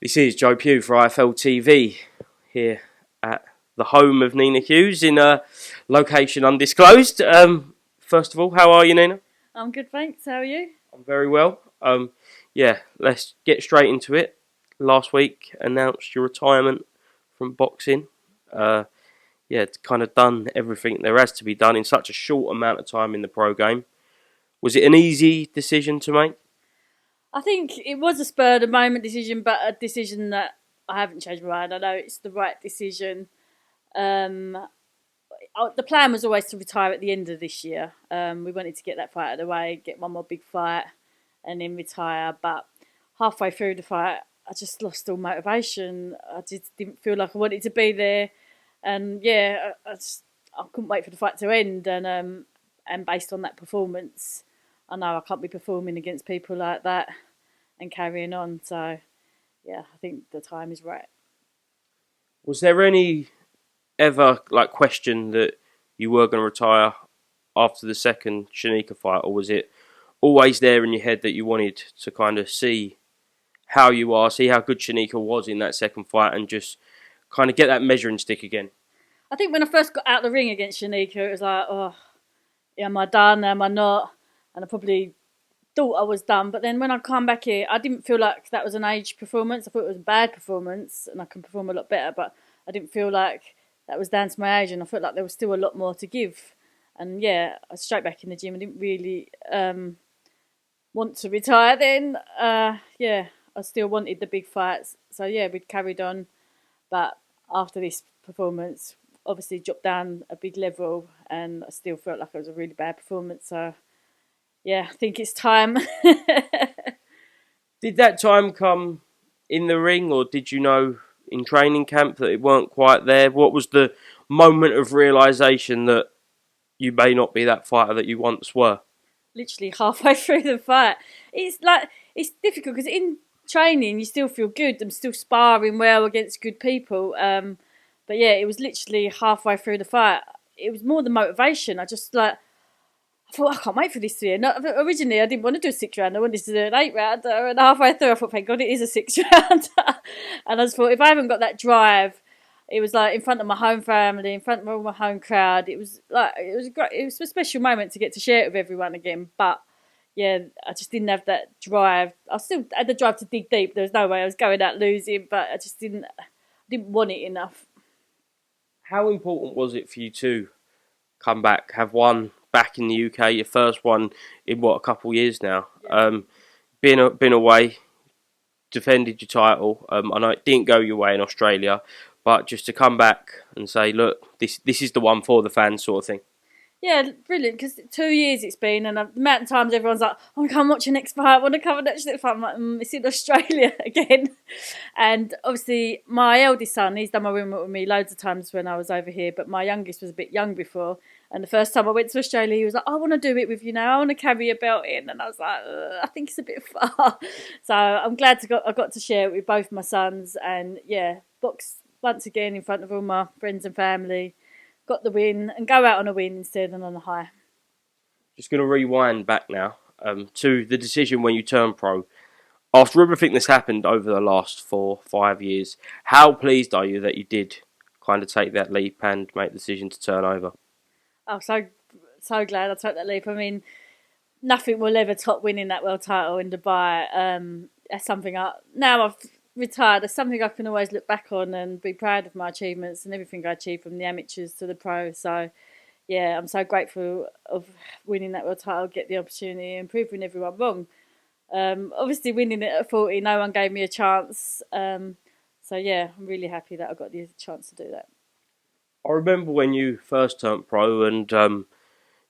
This is Joe Pugh for IFLTV here at the home of Nina Hughes in a location undisclosed. First of all, how are you, Nina? I'm good, thanks. How are you? I'm very well. Let's get straight into it. Last week announced your retirement from boxing. It's kind of done everything there has to be done in such a short amount of time in the pro game. Was it an easy decision to make? I think it was a spur of the moment decision, but a decision that I haven't changed my mind. I know it's the right decision. The plan was always to retire at the end of this year. We wanted to get that fight out of the way, get one more big fight, and then retire. But halfway through the fight, I just lost all motivation. I just didn't feel like I wanted to be there, and I couldn't wait for the fight to end. And based on that performance, I know I can't be performing against people like that and carrying on. So, yeah, I think the time is right. Was there any ever question that you were going to retire after the second Shanika fight, or was it always there in your head that you wanted to kind of see how you are, see how good Shanika was in that second fight, and just kind of get that measuring stick again? I think when I first got out of the ring against Shanika, it was like, oh, am I done? Am I not? And I probably thought I was done. But then when I come back here, I didn't feel like that was an age performance. I thought it was a bad performance, and I can perform a lot better. But I didn't feel like that was down to my age, and I felt like there was still a lot more to give. And I was straight back in the gym. I didn't really want to retire then. I still wanted the big fights. So we carried on. But after this performance, obviously dropped down a big level, and I still felt like it was a really bad performance. So I think it's time. Did that time come in the ring, or did you know in training camp that it weren't quite there? What was the moment of realisation that you may not be that fighter that you once were? Literally halfway through the fight. It's difficult because in training you still feel good. I'm still sparring well against good people. It was literally halfway through the fight. It was more the motivation. I thought, I can't wait for this to end. Originally, I didn't want to do a 6 round. I wanted to do an 8 rounder. And halfway through, I thought, thank God it is a 6 rounder. And I just thought, if I haven't got that drive, it was like in front of my home family, in front of all my home crowd. It was great. It was a special moment to get to share it with everyone again. But I just didn't have that drive. I still had the drive to dig deep. There was no way I was going out losing, but I just didn't want it enough. How important was it for you to come back, have one back in the UK, your first one in a couple of years now? Yeah. Been away, defended your title. I know it didn't go your way in Australia, but just to come back and say, look, this is the one for the fans, sort of thing. Yeah, brilliant, because 2 years it's been, and the amount of times everyone's like, I want to come watch your next fight, I want to come and watch your next fight. I'm like, it's in Australia again. And obviously, my eldest son, he's done my rematch with me loads of times when I was over here, but my youngest was a bit young before. And the first time I went to Australia, he was like, I want to do it with you now, I want to carry your belt in. And I was like, I think it's a bit far. So I'm glad I got to share it with both my sons, and box once again in front of all my friends and family. Got the win, and go out on a win instead of on a high. Just going to rewind back now to the decision when you turned pro. After everything that's happened over the last 4-5 years, how pleased are you that you did kind of take that leap and make the decision to turn over? I'm so glad I took that leap. I mean, nothing will ever top winning that world title in Dubai. That's something now I've retired. That's something I can always look back on and be proud of my achievements and everything I achieved from the amateurs to the pro. So, I'm so grateful of winning that world title, get the opportunity and proving everyone wrong. Obviously, winning it at 40, no one gave me a chance. I'm really happy that I got the chance to do that. I remember when you first turned pro and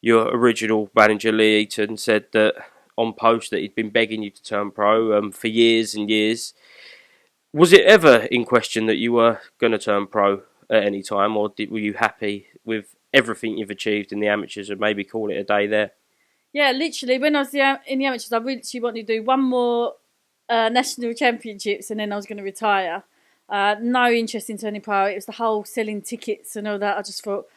your original manager, Lee Eaton, said that on post that he'd been begging you to turn pro for years and years. Was it ever in question that you were going to turn pro at any time, or were you happy with everything you've achieved in the amateurs and maybe call it a day there? Yeah, literally, when I was in the amateurs, I really wanted to do one more national championships, and then I was going to retire. No interest in turning pro. It was the whole selling tickets and all that. I just thought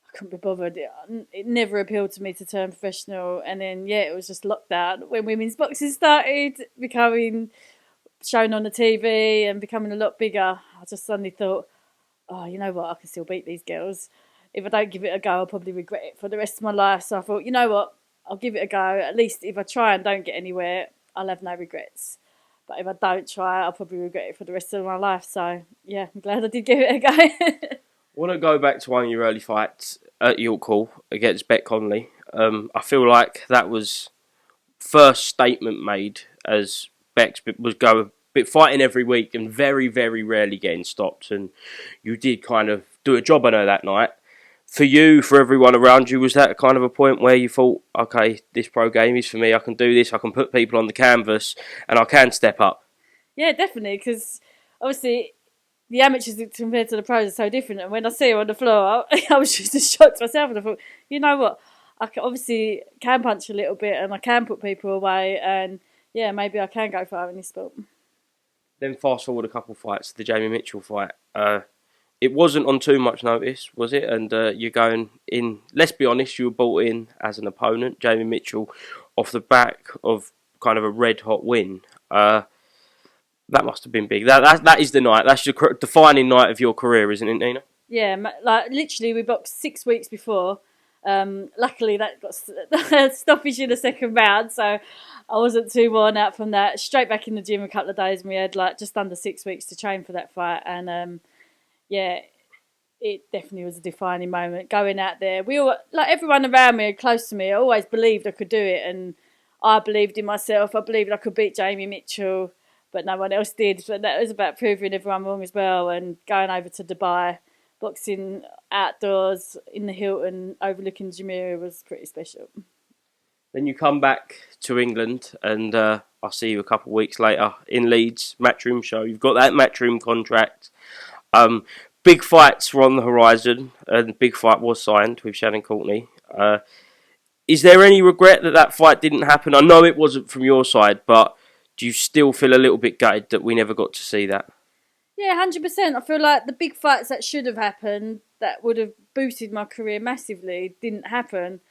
I couldn't be bothered. It never appealed to me to turn professional. And then, it was just lockdown when women's boxing started becoming shown on the TV and becoming a lot bigger, I just suddenly thought, oh, you know what, I can still beat these girls. If I don't give it a go, I'll probably regret it for the rest of my life. So I thought, you know what, I'll give it a go. At least if I try and don't get anywhere, I'll have no regrets. But if I don't try, I'll probably regret it for the rest of my life. So, yeah, I'm glad I did give it a go. I want to go back to one of your early fights at York Hall against Beck Conley. I feel like that was first statement made, as Beck was fighting every week and very, very rarely getting stopped. And you did kind of do a job on her that night. For you, for everyone around you, was that kind of a point where you thought, okay, this pro game is for me, I can do this, I can put people on the canvas, and I can step up? Yeah, definitely, because obviously the amateurs compared to the pros are so different. And when I see her on the floor, I was just as shocked myself. And I thought, you know what, I obviously can punch a little bit and I can put people away. And yeah, maybe I can go far in this sport. Then fast forward a couple fights, the Jamie Mitchell fight. It wasn't on too much notice, was it? And you're going in, let's be honest, you were brought in as an opponent, Jamie Mitchell, off the back of kind of a red-hot win. That must have been big. That is the night. That's your defining night of your career, isn't it, Nina? Yeah, like literally we boxed 6 weeks before. Luckily that got stoppage in the second round, so I wasn't too worn out from that. Straight back in the gym a couple of days, and we had like just under 6 weeks to train for that fight. And yeah, it definitely was a defining moment going out there. We all, like everyone around me, close to me, I always believed I could do it, and I believed in myself. I believed I could beat Jamie Mitchell, but no one else did. But that was about proving everyone wrong as well. And going over to Dubai, boxing outdoors in the Hilton overlooking Jumeirah was pretty special. Then you come back to England, and I'll see you a couple of weeks later in Leeds, Matchroom show. You've got that Matchroom contract. Big fights were on the horizon, and the big fight was signed with Shannon Courtenay. Is there any regret that fight didn't happen? I know it wasn't from your side, but do you still feel a little bit gutted that we never got to see that? Yeah, 100%. I feel like the big fights that should have happened, that would have boosted my career massively, didn't happen.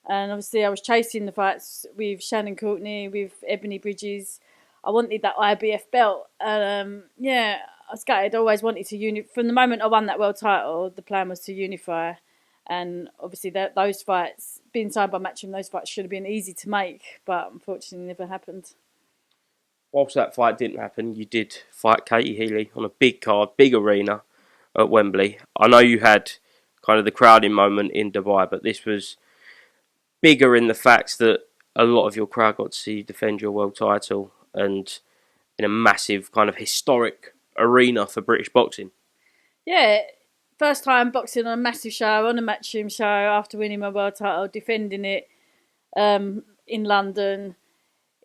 And obviously I was chasing the fights with Shannon Courtenay, with Ebony Bridges. I wanted that IBF belt. Yeah, I was gutted. I always wanted to from the moment I won that world title, the plan was to unify. And obviously those fights, being signed by Matchroom, those fights should have been easy to make, but unfortunately never happened. Whilst that fight didn't happen, you did fight Katie Healy on a big card, big arena at Wembley. I know you had kind of the crowding moment in Dubai, but this was bigger in the fact that a lot of your crowd got to see you defend your world title, and in a massive kind of historic arena for British boxing. Yeah, first time boxing on a massive show, on a Matchroom show after winning my world title, defending it in London.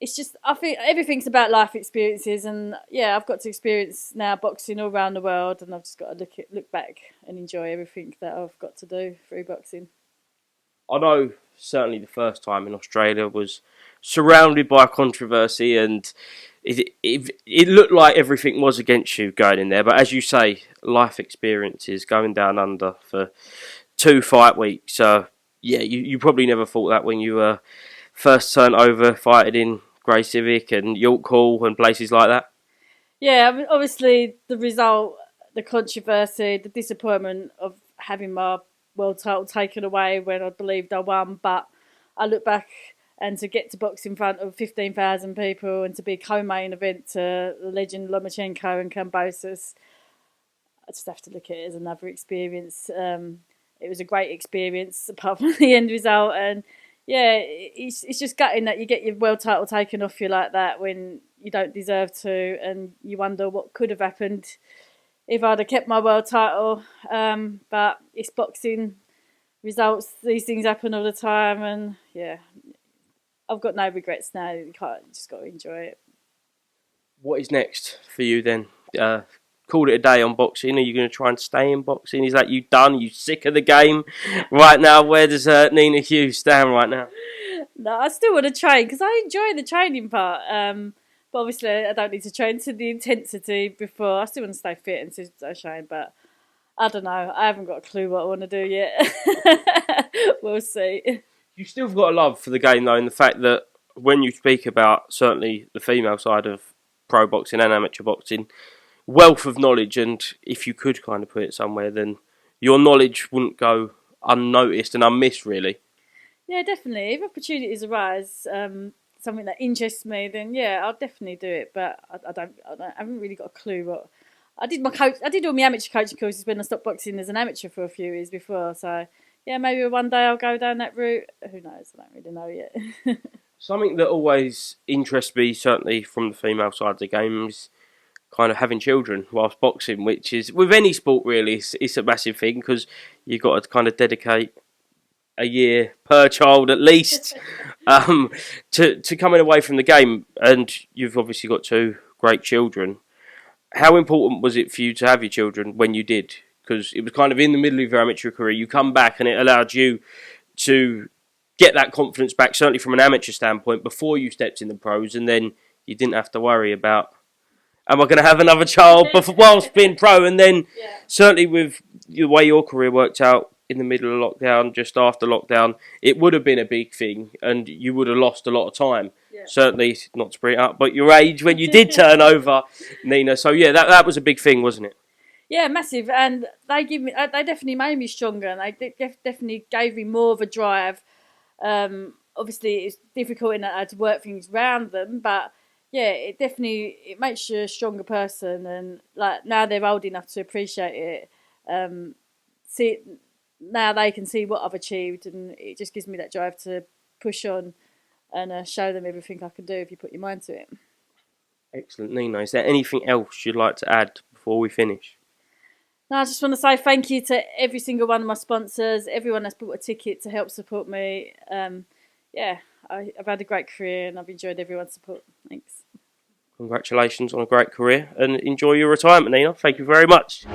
It's just, I think everything's about life experiences, and yeah, I've got to experience now boxing all around the world, and I've just got to look back and enjoy everything that I've got to do through boxing. I know certainly the first time in Australia was surrounded by controversy, and it looked like everything was against you going in there. But as you say, life experiences, going down under for 2 fight weeks. Yeah, you probably never thought that when you were first turned over fighting in Grey Civic and York Hall and places like that. Yeah, I mean, obviously the result, the controversy, the disappointment of having my world title taken away when I believed I won. But I look back, and to get to box in front of 15,000 people and to be co-main event to the legend Lomachenko and Kambosos, I just have to look at it as another experience. It was a great experience apart from the end result. And yeah, it's just gutting that you get your world title taken off you like that when you don't deserve to, and you wonder what could have happened if I'd have kept my world title. But it's boxing, results, these things happen all the time, and yeah, I've got no regrets now. You just got to enjoy it. What is next for you then? Called it a day on boxing. Are you going to try and stay in boxing? Is that you done? Are you sick of the game right now? Where does Nina Hughes stand right now? No, I still want to train because I enjoy the training part. But obviously, I don't need to train to the intensity before. I still want to stay fit and still train, but I don't know. I haven't got a clue what I want to do yet. We'll see. You still got a love for the game though, in the fact that when you speak about certainly the female side of pro boxing and amateur boxing, wealth of knowledge, and if you could kind of put it somewhere, then your knowledge wouldn't go unnoticed and unmissed, really. Yeah, definitely. If opportunities arise, something that interests me, then yeah, I'll definitely do it. But I haven't really got a clue what. I did all my amateur coaching courses when I stopped boxing as an amateur for a few years before. So yeah, maybe one day I'll go down that route. Who knows? I don't really know yet. Something that always interests me, certainly from the female side of the game, is kind of having children whilst boxing, which is, with any sport really, it's a massive thing because you've got to kind of dedicate a year per child at least to coming away from the game. And you've obviously got two great children. How important was it for you to have your children when you did? Because it was kind of in the middle of your amateur career. You come back and it allowed you to get that confidence back, certainly from an amateur standpoint, before you stepped in the pros, and then you didn't have to worry about, am I going to have another child whilst being pro? And then certainly with the way your career worked out in the middle of lockdown, just after lockdown, it would have been a big thing and you would have lost a lot of time. Yeah. Certainly, not to bring it up, but your age when you did turn over, Nina. So yeah, that was a big thing, wasn't it? Yeah, massive. And they definitely made me stronger, and they definitely gave me more of a drive. Obviously, it's difficult in to work things around them, but yeah, it makes you a stronger person. And like now they're old enough to appreciate it. See, now they can see what I've achieved, and it just gives me that drive to push on and show them everything I can do if you put your mind to it. Excellent, Nina. Is there anything else you'd like to add before we finish? No, I just want to say thank you to every single one of my sponsors, everyone that's bought a ticket to help support me. Yeah, I've had a great career and I've enjoyed everyone's support. Thanks. Congratulations on a great career and enjoy your retirement, Nina. Thank you very much.